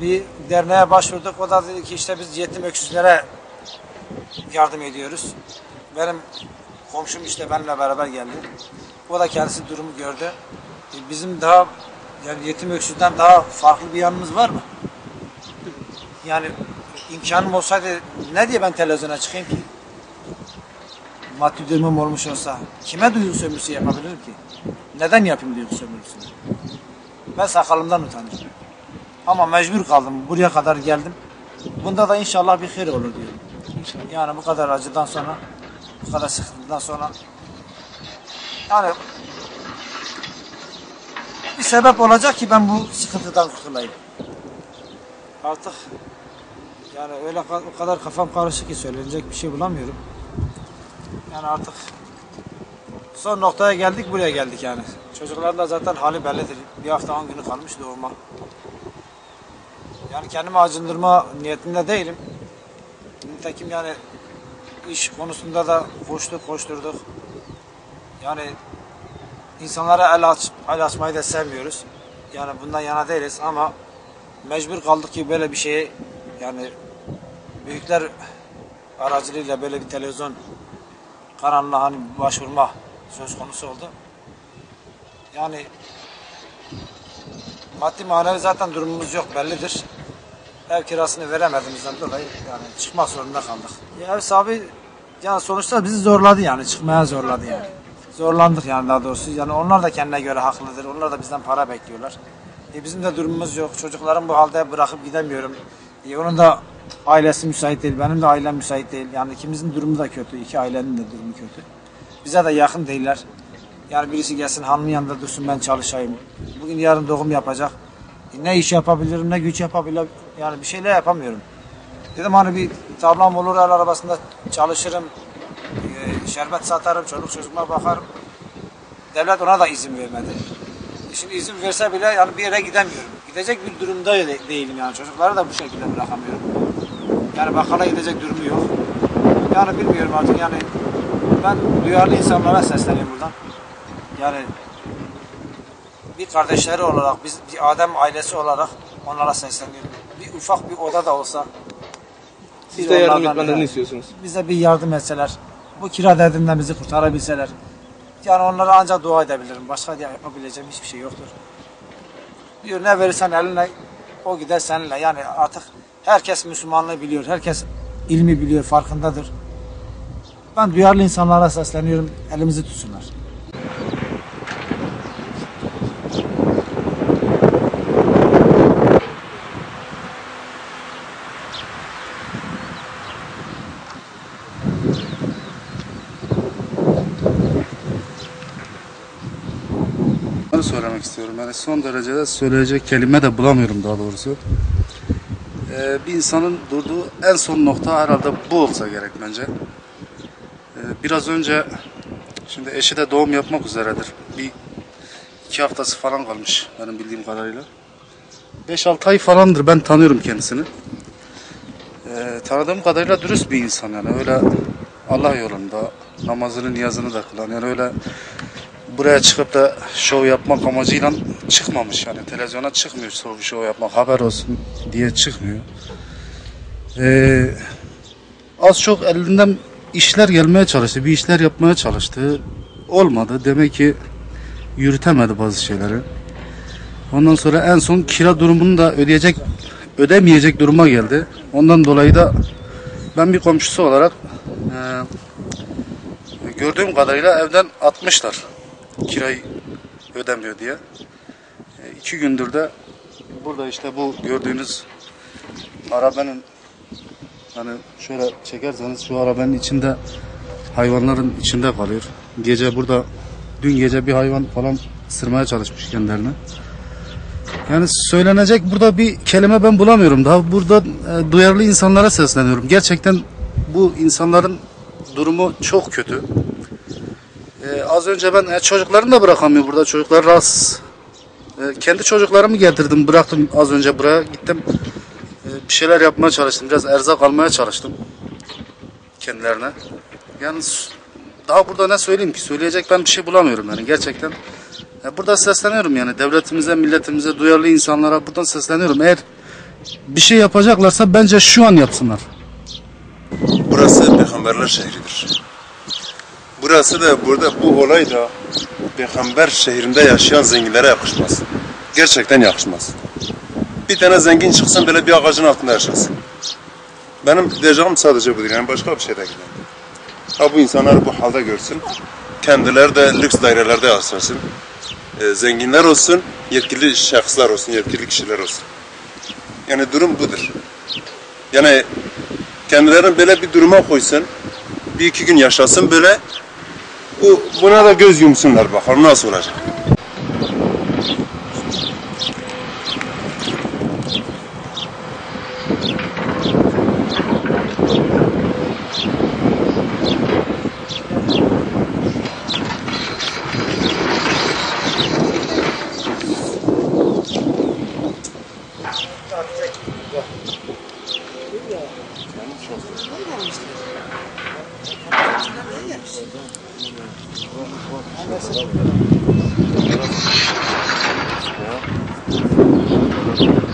bir derneğe başvurduk. O da dedi ki işte biz yetim öksüzlere yardım ediyoruz. Benim komşum işte benimle beraber geldi. O da kendisi durumu gördü. Bizim daha yani yetim öksüzden daha farklı bir yanımız var mı? Yani imkanım olsaydı ne diye ben televizyona çıkayım ki? Maddi durumum olmuş olsa kime duygu sömürüsü yapabilirim ki? Neden yapayım duygu sömürüsünü? Ben sakalımdan utanıyorum. Ama mecbur kaldım. Buraya kadar geldim. Bunda da inşallah bir hayır olur diyorum. İnşallah. Yani bu kadar acıdan sonra, bu kadar sıkıntıdan sonra yani bir sebep olacak ki ben bu sıkıntıdan kurtulayım. Artık yani öyle o kadar kafam karışık ki söylenecek bir şey bulamıyorum. Yani artık son noktaya geldik, buraya geldik yani. Çocukların da zaten hali bellidir. Bir hafta 10 günü kalmış doğuma. Yani kendimi acındırma niyetinde değilim. Nitekim yani iş konusunda da koşturduk. Yani insanlara el açmayı da sevmiyoruz. Yani bundan yana değiliz ama mecbur kaldık ki böyle bir şeye yani büyükler aracılığıyla böyle bir televizyon kanalına hani başvurma söz konusu oldu. Yani maddi manevi zaten durumumuz yok bellidir. Ev kirasını veremediğimizden dolayı yani çıkmak zorunda kaldık. Ev sahibi yani sonuçta bizi zorladı yani çıkmaya zorladı yani. Zorlandık yani daha doğrusu. Yani onlar da kendine göre haklıdır. Onlar da bizden para bekliyorlar. Bizim de durumumuz yok. Çocuklarım bu halde bırakıp gidemiyorum. Onun da ailesi müsait değil. Benim de ailem müsait değil. Yani ikimizin durumu da kötü. İki ailenin de durumu kötü. Bize de yakın değiller. Yani birisi gelsin hanımın yanında dursun ben çalışayım. Bugün yarın doğum yapacak. Ne iş yapabilirim ne güç yapabilirim. Yani bir şeyler yapamıyorum. Dedim hani bir tablam olur el arabasında çalışırım. Şerbet satarım, çoluk çocuğuma bakarım. Devlet ona da izin vermedi. Şimdi izin verse bile yani bir yere gidemiyorum. Gidecek bir durumda değilim yani. Çocukları da bu şekilde bırakamıyorum. Yani bakkala gidecek durumu yok. Yani bilmiyorum artık yani ben duyarlı insanlara sesleniyorum buradan. Yani bir kardeşleri olarak, biz bir Adem ailesi olarak onlara sesleniyorum. Bir ufak bir oda da olsa siz de yardım etmelerini istiyorsunuz. Bize bir yardım etseler, bu kira derdinden bizi kurtarabilseler. Yani onlara ancak dua edebilirim. Başka yapabileceğim hiçbir şey yoktur. Diyor ne verirsen eline o gider seninle. Yani artık herkes Müslümanlığı biliyor. Herkes ilmi biliyor, farkındadır. Ben duyarlı insanlara sesleniyorum. Elimizi tutsunlar. Söylemek istiyorum. Yani son derecede söyleyecek kelime de bulamıyorum daha doğrusu. Bir insanın durduğu en son nokta herhalde bu olsa gerek bence. Biraz önce şimdi eşi de doğum yapmak üzeredir. Bir 2 haftası falan kalmış benim bildiğim kadarıyla. 5-6 ay falandır ben tanıyorum kendisini. Tanıdığım kadarıyla dürüst bir insan yani öyle Allah yolunda namazını niyazını da kılan yani öyle buraya çıkıp da şov yapmak amacıyla çıkmamış yani televizyona çıkmıyor şov yapmak haber olsun diye çıkmıyor. Az çok elinden işler gelmeye çalıştı bir işler yapmaya çalıştı olmadı demek ki yürütemedi bazı şeyleri. Ondan sonra en son kira durumunu da ödemeyecek duruma geldi. Ondan dolayı da ben bir komşusu olarak gördüğüm kadarıyla evden atmışlar. Kirayı ödemiyor diye. 2 gündür de burada işte bu gördüğünüz arabanın hani şöyle çekerseniz şu arabanın içinde hayvanların içinde kalıyor. Gece burada dün gece bir hayvan falan ısırmaya çalışmış kendilerini. Yani söylenecek burada bir kelime ben bulamıyorum. Daha burada duyarlı insanlara sesleniyorum. Gerçekten bu insanların durumu çok kötü. Az önce ben çocuklarını da bırakamıyor burada. Çocuklar rahatsız. Kendi çocuklarımı getirdim, bıraktım az önce buraya. Gittim bir şeyler yapmaya çalıştım. Biraz erzak almaya çalıştım kendilerine. Yani daha burada ne söyleyeyim ki? Söyleyecek ben bir şey bulamıyorum yani gerçekten. Burada sesleniyorum yani devletimize, milletimize, duyarlı insanlara buradan sesleniyorum. Eğer bir şey yapacaklarsa bence şu an yapsınlar. Burası peygamberler şehridir. Burası da burada bu olay da peygamber şehrinde yaşayan zenginlere yakışmaz. Gerçekten yakışmaz. Bir tane zengin çıksın böyle bir ağacın altında yaşasın. Benim diyeceğim sadece budur. Yani başka bir şey değil. Ha bu insanlar bu halde görsün. Kendileri de lüks dairelerde yaşasın. Zenginler olsun, yetkili şahıslar olsun, yetkili kişiler olsun. Yani durum budur. Yani kendilerini böyle bir duruma koysun, bir iki gün yaşasın böyle, buna da göz yumsunlar bakalım nasıl olacak. Thank you.